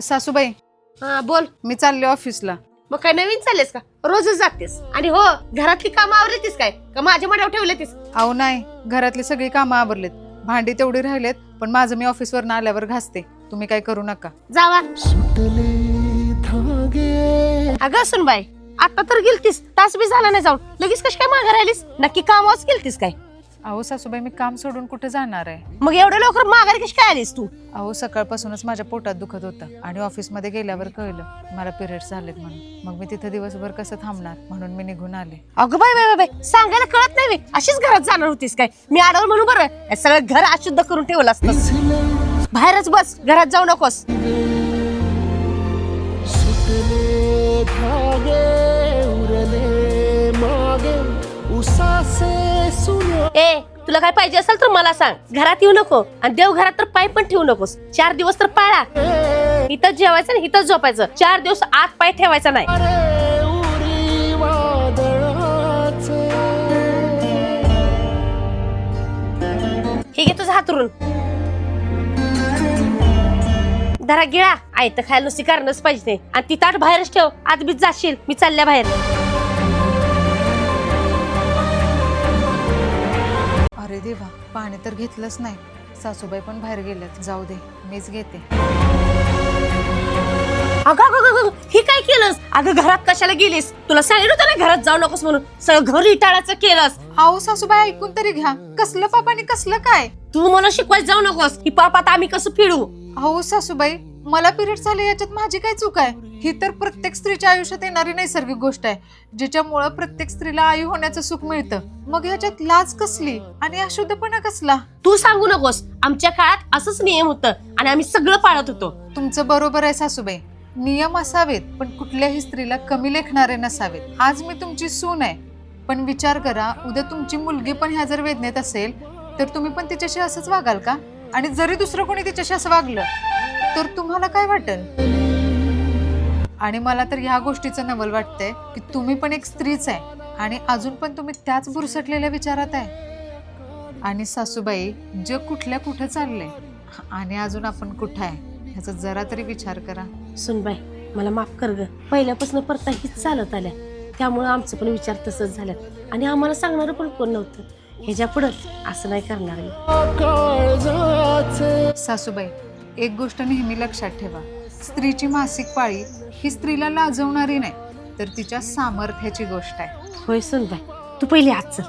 सासूबाई, हा बोल. मी चालले ऑफिसला. मग काय नवीन चाललेस का? रोजच जातेस. आणि हो, घरातली कामं आवरलीस काय का माझ्या मड्यावर ठेवलेतीस? अहो नाही, घरातली सगळी कामं आवरलेत, भांडी तेवढी राहिलेत, पण माझं मी ऑफिसवरनं आल्यावर घासते. तुम्ही काय करू नका. जावा. अगं सुनबाई, आता तर गेलतीस, तास बी झाला नाही जाऊन, लगेच कशी काय मागे राहिलीस? नक्की कामावच गेलतीस काय? अहो सासूबाई, मी काम सोडून कुठे जाणार आहे? मग एवढ्या लवकर माघारी कशी काय आलीस तू? अहो सकाळपासूनच माझ्या पोटात दुखत होतं आणि ऑफिसमध्ये गेल्यावर कळलं मला पिरियड्स झालेत म्हणून. मग मी तिथे दिवसभर कसं थांबणार, म्हणून मी निघून आले. अगं बाय बाय बाय, सांगायला कळत नाही बे. अशीच घरात जाणार होतीस काय? मी आडवं म्हणून बरं हे सगळं घर अशुद्ध करून ठेवलं असतं. बाहेरच बस, घरात जाऊ नकोस. ए, तुला काय पाहिजे असेल तर मला सांग. घरात येऊ नको आणि देव घरात तर पाय पण ठेवू नकोस. 4 दिवस तर पाळा. इथंच जेवायचं आणि इथंच झोपायचं. 4 दिवस आत पाय ठेवायचा नाही. हे घे तुझं हातरून. धरा गिळा. आई तर खायला नुसती कारणच पाहिजे. आणि ती ताट बाहेरच ठेव. आत बीत जाशील. मी चालल्या बाहेर. अरे देवा, पाणी तर घेतलंच नाही. सासूबाई पण बाहेर गेल्यात. जाऊ दे, मीच घेते. अगं अगं अगं, हे काय केलंस? अगं घरात कशाला गेलीस? तुला सांगितलं होतं ना घरात जाऊ नकोस म्हणून. सगळं घर इटाळाचं केलंस. अहो सासूबाई, ऐकून तरी घ्या. कसलं पाप आणि कसलं काय? तू मला शिकवायला जाऊ नकोस. ही पाप आता आम्ही कसं फिडू? अहो सासूबाई, मला पिरियड झाले याच्यात माझी काय चूक आहे? ही तर प्रत्येक स्त्रीच्या आयुष्यात येणारी नैसर्गिक गोष्ट आहे, जिच्यामुळे प्रत्येक स्त्रीला आई होण्याचं सुख मिळतं. मग ह्याच्यात लाज कसली आणि अशुद्धपणा कसला? तू सांगू नकोस. आमच्या काळात असंच नियम होतं आणि आम्ही सगळं पाळत होतो. तुमचं बरोबर आहे सासूबाई. नियम असावेत, पण कुठल्याही स्त्रीला कमी लेखणारे नसावेत. आज मी तुमची सून आहे, पण विचार करा, उद्या तुमची मुलगी पण ह्या जर वेदनेत असेल तर तुम्ही पण तिच्याशी असंच वागाल का? आणि जरी दुसरं कोणी तिच्याशी असं वागलं तर तुम्हाला काय वाटेल? आणि मला तर ह्या गोष्टीचं नवल वाटतंय की तुम्ही पण एक स्त्रीच आहे आणि अजून पण तुम्ही त्याच बुरसटलेल्या विचारात आहे. आणि सासूबाई, जग कुठल्या कुठं चाललंय आणि अजून आपण कुठं आहे ह्याचा जरा तरी विचार करा. सुनबाई, मला माफ कर ग. पहिल्यापासून परत हीच चालत आल्या, त्यामुळे आमचं पण विचार तसंच झालं आणि आम्हाला सांगणार पण कोण नव्हतं. ह्याच्या पुढं असं नाही करणार मी. सासूबाई, एक गोष्ट नेहमी लक्षात ठेवा. स्त्रीची मासिक पाळी ही स्त्रीला लाजवणारी नाही, तर तिच्या सामर्थ्याची गोष्ट आहे. होय सुनबाई, तू पहिली हात चल.